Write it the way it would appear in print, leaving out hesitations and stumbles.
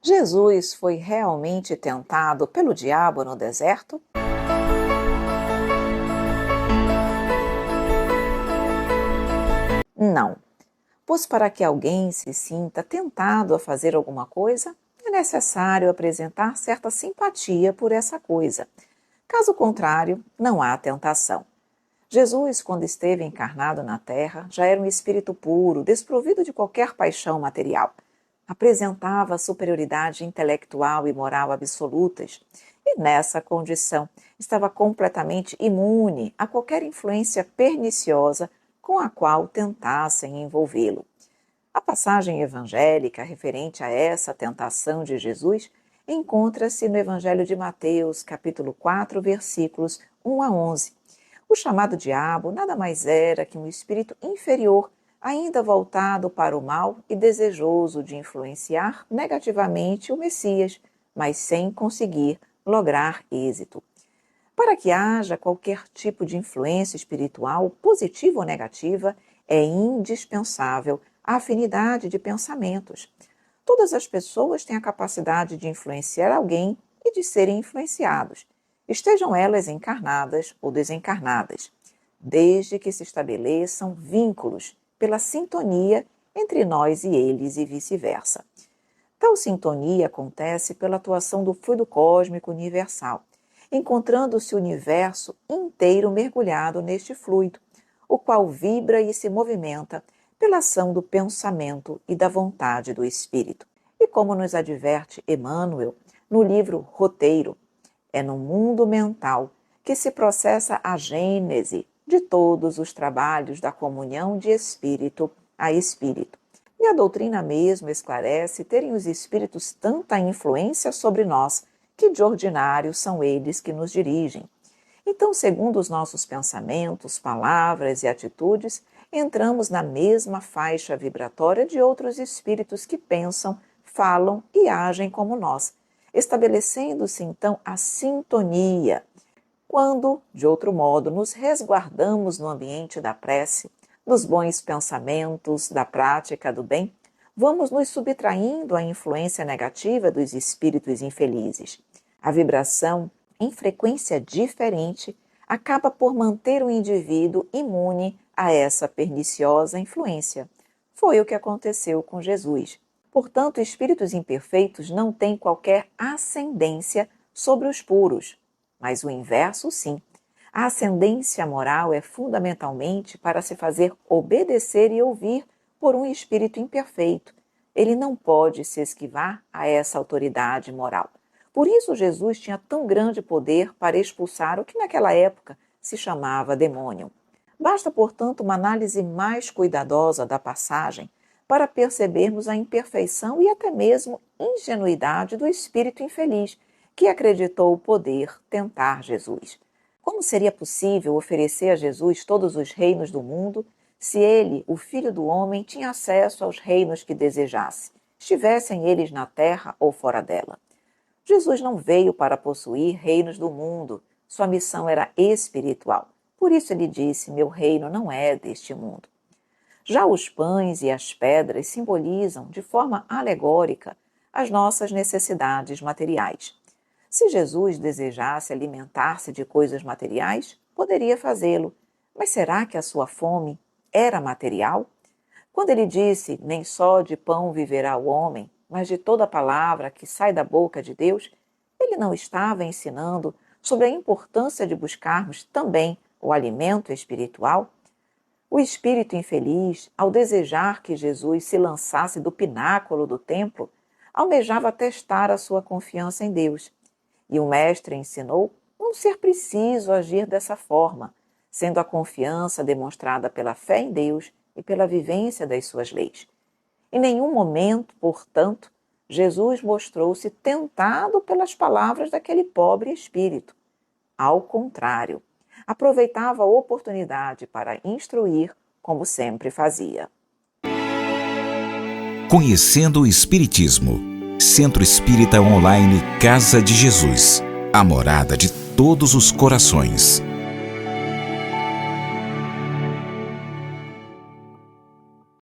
Jesus foi realmente tentado pelo diabo no deserto? Não, pois para que alguém se sinta tentado a fazer alguma coisa, é necessário apresentar certa simpatia por essa coisa. Caso contrário, não há tentação. Jesus, quando esteve encarnado na Terra, já era um espírito puro, desprovido de qualquer paixão material. Apresentava superioridade intelectual e moral absolutas, e nessa condição estava completamente imune a qualquer influência perniciosa com a qual tentassem envolvê-lo. A passagem evangélica referente a essa tentação de Jesus encontra-se no Evangelho de Mateus, capítulo 4, versículos 1 a 11. O chamado diabo nada mais era que um espírito inferior, ainda voltado para o mal e desejoso de influenciar negativamente o Messias, mas sem conseguir lograr êxito. Para que haja qualquer tipo de influência espiritual, positiva ou negativa, é indispensável a afinidade de pensamentos. Todas as pessoas têm a capacidade de influenciar alguém e de serem influenciados, estejam elas encarnadas ou desencarnadas, desde que se estabeleçam vínculos pela sintonia entre nós e eles e vice-versa. Tal sintonia acontece pela atuação do fluido cósmico universal, encontrando-se o universo inteiro mergulhado neste fluido, o qual vibra e se movimenta pela ação do pensamento e da vontade do espírito. E como nos adverte Emmanuel no livro Roteiro, é no mundo mental que se processa a gênese de todos os trabalhos da comunhão de espírito a espírito. E a doutrina mesmo esclarece terem os espíritos tanta influência sobre nós, que de ordinário são eles que nos dirigem. Então, segundo os nossos pensamentos, palavras e atitudes, entramos na mesma faixa vibratória de outros espíritos que pensam, falam e agem como nós, estabelecendo-se então a sintonia. Quando, de outro modo, nos resguardamos no ambiente da prece, dos bons pensamentos, da prática do bem, vamos nos subtraindo à influência negativa dos espíritos infelizes. A vibração, em frequência diferente, acaba por manter o indivíduo imune a essa perniciosa influência. Foi o que aconteceu com Jesus. Portanto, espíritos imperfeitos não têm qualquer ascendência sobre os puros, mas o inverso sim. A ascendência moral é fundamentalmente para se fazer obedecer e ouvir por um espírito imperfeito. Ele não pode se esquivar a essa autoridade moral. Por isso Jesus tinha tão grande poder para expulsar o que naquela época se chamava demônio. Basta, portanto, uma análise mais cuidadosa da passagem para percebermos a imperfeição e até mesmo ingenuidade do espírito infeliz que acreditou poder tentar Jesus. Como seria possível oferecer a Jesus todos os reinos do mundo se ele, o Filho do Homem, tinha acesso aos reinos que desejasse, estivessem eles na terra ou fora dela? Jesus não veio para possuir reinos do mundo, sua missão era espiritual. Por isso ele disse, meu reino não é deste mundo. Já os pães e as pedras simbolizam, de forma alegórica, as nossas necessidades materiais. Se Jesus desejasse alimentar-se de coisas materiais, poderia fazê-lo, mas será que a sua fome era material? Quando ele disse, nem só de pão viverá o homem, mas de toda palavra que sai da boca de Deus, ele não estava ensinando sobre a importância de buscarmos também o alimento espiritual? O espírito infeliz, ao desejar que Jesus se lançasse do pináculo do templo, almejava testar a sua confiança em Deus. E o mestre ensinou não ser preciso agir dessa forma, sendo a confiança demonstrada pela fé em Deus e pela vivência das suas leis. Em nenhum momento, portanto, Jesus mostrou-se tentado pelas palavras daquele pobre espírito. Ao contrário, aproveitava a oportunidade para instruir, como sempre fazia. Conhecendo o Espiritismo. Centro Espírita Online Casa de Jesus. A morada de todos os corações.